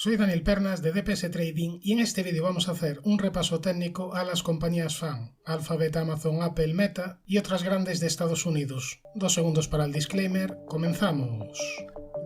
Soy Daniel Pernas de DPS Trading y en este vídeo vamos a hacer un repaso técnico a las compañías FAANG, Alphabet, Amazon, Apple, Meta y otras grandes de Estados Unidos. 2 segundos para el disclaimer, comenzamos.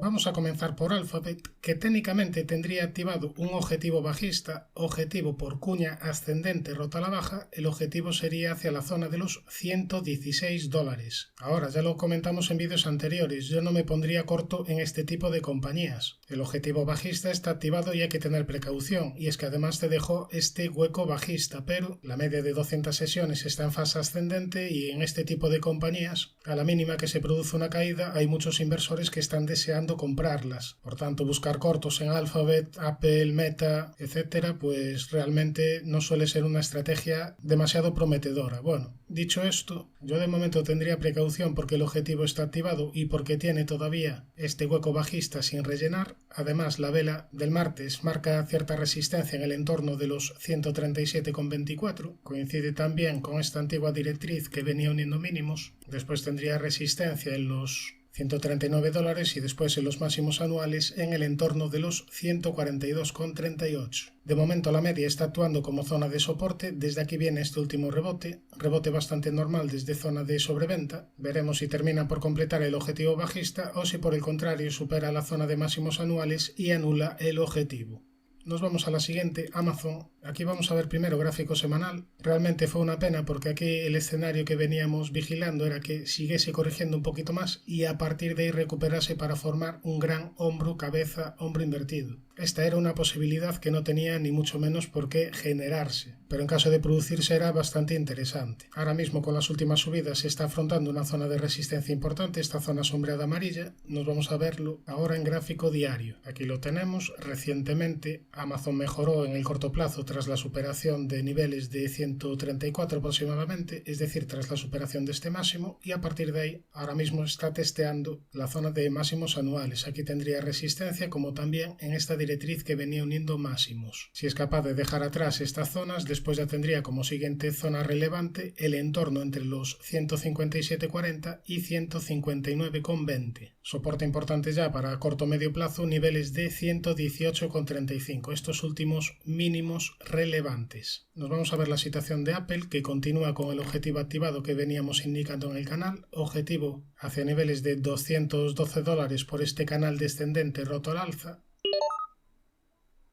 Vamos a comenzar por Alphabet, que técnicamente tendría activado un objetivo bajista, objetivo por cuña ascendente rota a la baja. El objetivo sería hacia la zona de los $116. Ahora, ya lo comentamos en vídeos anteriores, yo no me pondría corto en este tipo de compañías. El objetivo bajista está activado y hay que tener precaución, y es que además te dejó este hueco bajista, pero la media de 200 sesiones está en fase ascendente y en este tipo de compañías, a la mínima que se produce una caída, hay muchos inversores que están deseando comprarlas. Por tanto, buscar cortos en Alphabet, Apple, Meta, etcétera, pues realmente no suele ser una estrategia demasiado prometedora. Bueno, dicho esto, yo de momento tendría precaución porque el objetivo está activado y porque tiene todavía este hueco bajista sin rellenar. Además, la vela del martes marca cierta resistencia en el entorno de los 137,24. Coincide también con esta antigua directriz que venía uniendo mínimos. Después tendría resistencia en los $139 y después en los máximos anuales en el entorno de los 142,38. De momento la media está actuando como zona de soporte. Desde aquí viene este último rebote bastante normal desde zona de sobreventa. Veremos si termina por completar el objetivo bajista o si por el contrario supera la zona de máximos anuales y anula el objetivo. Nos vamos a la siguiente, Amazon. Aquí vamos a ver primero gráfico semanal. Realmente fue una pena porque aquí el escenario que veníamos vigilando era que siguiese corrigiendo un poquito más y a partir de ahí recuperase para formar un gran hombro, cabeza, hombro invertido. Esta era una posibilidad que no tenía ni mucho menos por qué generarse, pero en caso de producirse era bastante interesante. Ahora mismo con las últimas subidas se está afrontando una zona de resistencia importante, esta zona sombreada amarilla. Nos vamos a verlo ahora en gráfico diario. Aquí lo tenemos. Recientemente Amazon mejoró en el corto plazo tras la superación de niveles de 134 aproximadamente, es decir, tras la superación de este máximo, y a partir de ahí ahora mismo está testeando la zona de máximos anuales. Aquí tendría resistencia como también en esta directriz que venía uniendo máximos. Si es capaz de dejar atrás estas zonas, después ya tendría como siguiente zona relevante el entorno entre los 157,40 y 159,20. Soporte importante ya para corto medio plazo, niveles de 118,35, estos últimos mínimos relevantes. Nos vamos a ver la situación de Apple, que continúa con el objetivo activado que veníamos indicando en el canal, objetivo hacia niveles de $212 por este canal descendente roto al alza.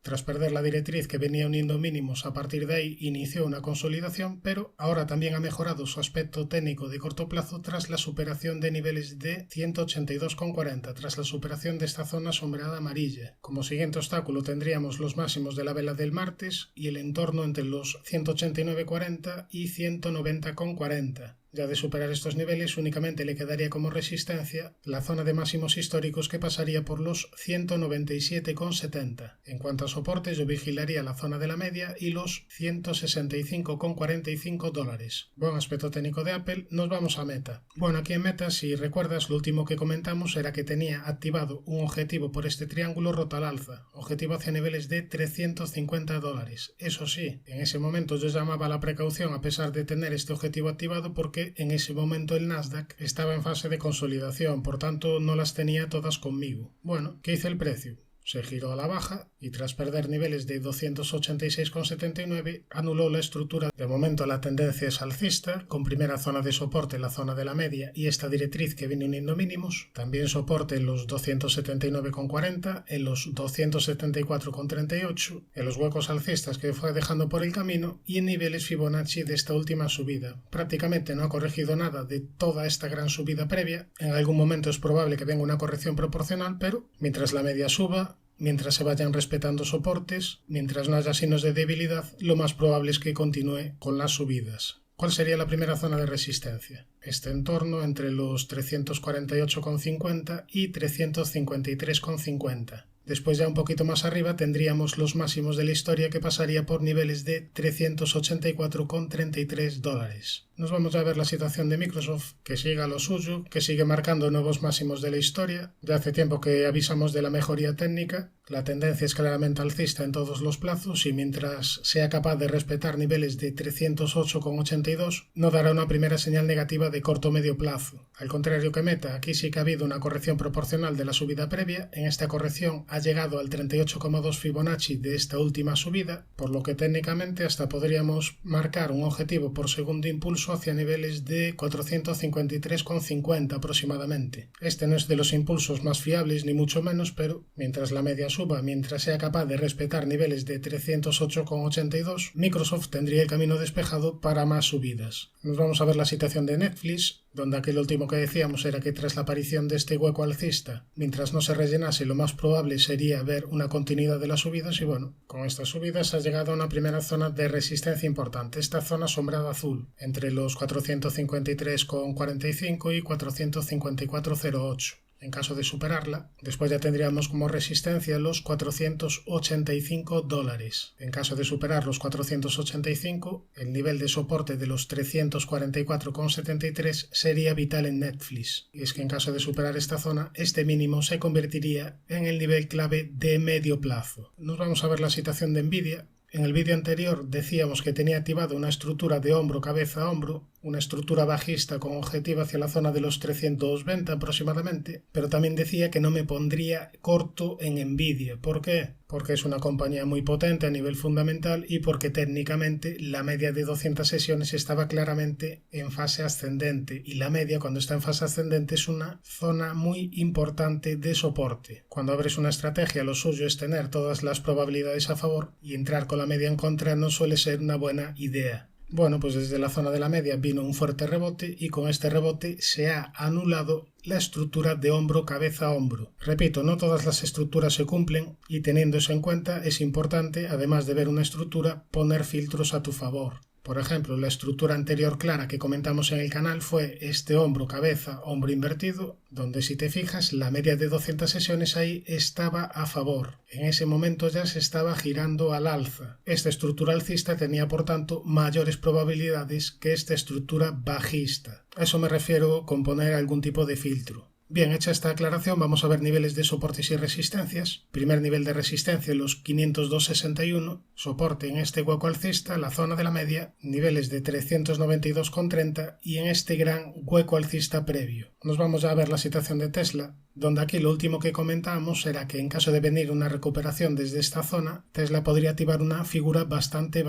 Tras perder la directriz que venía uniendo mínimos, a partir de ahí inició una consolidación, pero ahora también ha mejorado su aspecto técnico de corto plazo tras la superación de niveles de 182,40, tras la superación de esta zona sombreada amarilla. Como siguiente obstáculo tendríamos los máximos de la vela del martes y el entorno entre los 189,40 y 190,40. Ya de superar estos niveles únicamente le quedaría como resistencia la zona de máximos históricos que pasaría por los 197,70. En cuanto a soportes, yo vigilaría la zona de la media y los $165,45. Buen aspecto técnico de Apple. Nos vamos a Meta. Bueno, aquí en Meta, si recuerdas, lo último que comentamos era que tenía activado un objetivo por este triángulo roto al alza, objetivo hacia niveles de $350. Eso sí, en ese momento yo llamaba a la precaución a pesar de tener este objetivo activado porque en ese momento el Nasdaq estaba en fase de consolidación, por tanto no las tenía todas conmigo. Bueno, ¿qué hizo el precio? Se giró a la baja y tras perder niveles de 286,79 anuló la estructura. De momento la tendencia es alcista, con primera zona de soporte la zona de la media y esta directriz que viene uniendo mínimos. También soporte en los 279,40, en los 274,38, en los huecos alcistas que fue dejando por el camino y en niveles Fibonacci de esta última subida. Prácticamente no ha corregido nada de toda esta gran subida previa. En algún momento es probable que venga una corrección proporcional, pero mientras la media suba, mientras se vayan respetando soportes, mientras no haya signos de debilidad, lo más probable es que continúe con las subidas. ¿Cuál sería la primera zona de resistencia? Este entorno entre los 348,50 y 353,50. Después ya un poquito más arriba tendríamos los máximos de la historia que pasaría por niveles de $384,33. Nos vamos a ver la situación de Microsoft, que sigue a lo suyo, que sigue marcando nuevos máximos de la historia. Ya hace tiempo que avisamos de la mejoría técnica. La tendencia es claramente alcista en todos los plazos y mientras sea capaz de respetar niveles de 308,82 no dará una primera señal negativa de corto o medio plazo. Al contrario que Meta, aquí sí que ha habido una corrección proporcional de la subida previa. En esta corrección ha llegado al 38,2 Fibonacci de esta última subida, por lo que técnicamente hasta podríamos marcar un objetivo por segundo impulso hacia niveles de 453,50 aproximadamente. Este no es de los impulsos más fiables ni mucho menos, pero mientras la media suba, mientras sea capaz de respetar niveles de 308,82, Microsoft tendría el camino despejado para más subidas. Nos vamos a ver la situación de Netflix, donde aquel último que decíamos era que tras la aparición de este hueco alcista, mientras no se rellenase, lo más probable sería ver una continuidad de las subidas y bueno, con estas subidas ha llegado a una primera zona de resistencia importante, esta zona sombrada azul, entre los 453,45 y 454,08. En caso de superarla, después ya tendríamos como resistencia los $485. En caso de superar los 485, el nivel de soporte de los 344,73 sería vital en Netflix. Y es que en caso de superar esta zona, este mínimo se convertiría en el nivel clave de medio plazo. Nos vamos a ver la situación de Nvidia. En el vídeo anterior decíamos que tenía activado una estructura de hombro, cabeza, hombro, una estructura bajista con objetivo hacia la zona de los 320 aproximadamente, pero también decía que no me pondría corto en Nvidia. ¿Por qué? Porque es una compañía muy potente a nivel fundamental y porque técnicamente la media de 200 sesiones estaba claramente en fase ascendente y la media cuando está en fase ascendente es una zona muy importante de soporte. Cuando abres una estrategia lo suyo es tener todas las probabilidades a favor y entrar con la media en contra no suele ser una buena idea. Bueno, pues desde la zona de la media vino un fuerte rebote y con este rebote se ha anulado la estructura de hombro-cabeza-hombro. Repito, no todas las estructuras se cumplen y teniendo eso en cuenta es importante, además de ver una estructura, poner filtros a tu favor. Por ejemplo, la estructura anterior clara que comentamos en el canal fue este hombro-cabeza, hombro invertido, donde si te fijas la media de 200 sesiones ahí estaba a favor. En ese momento ya se estaba girando al alza. Esta estructura alcista tenía por tanto mayores probabilidades que esta estructura bajista. A eso me refiero con poner algún tipo de filtro. Bien, hecha esta aclaración, vamos a ver niveles de soportes y resistencias. Primer nivel de resistencia, los 502,61. Soporte en este hueco alcista, la zona de la media, niveles de 392,30 y en este gran hueco alcista previo. Nos vamos a ver la situación de Tesla, donde aquí lo último que comentábamos era que en caso de venir una recuperación desde esta zona, Tesla podría activar una figura bastante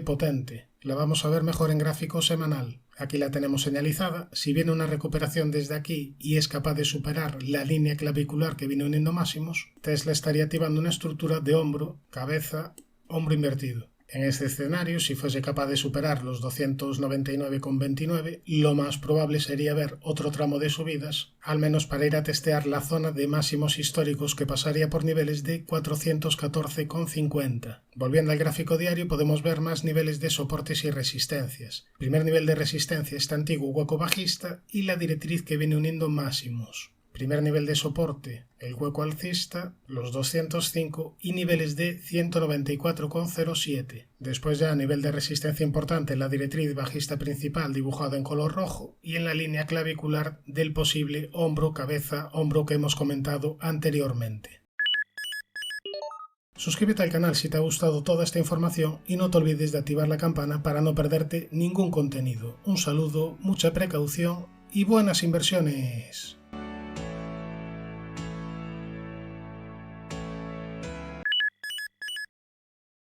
potente. La vamos a ver mejor en gráfico semanal. Aquí la tenemos señalizada. Si viene una recuperación desde aquí y es capaz de superar la línea clavicular que viene uniendo máximos, Tesla estaría activando una estructura de hombro, cabeza, hombro invertido. En este escenario, si fuese capaz de superar los 299,29, lo más probable sería ver otro tramo de subidas, al menos para ir a testear la zona de máximos históricos que pasaría por niveles de 414,50. Volviendo al gráfico diario podemos ver más niveles de soportes y resistencias. Primer nivel de resistencia este antiguo hueco bajista y la directriz que viene uniendo máximos. Primer nivel de soporte, el hueco alcista, los 205 y niveles de 194,07. Después ya a nivel de resistencia importante la directriz bajista principal dibujada en color rojo y en la línea clavicular del posible hombro-cabeza, hombro que hemos comentado anteriormente. Suscríbete al canal si te ha gustado toda esta información y no te olvides de activar la campana para no perderte ningún contenido. Un saludo, mucha precaución y buenas inversiones.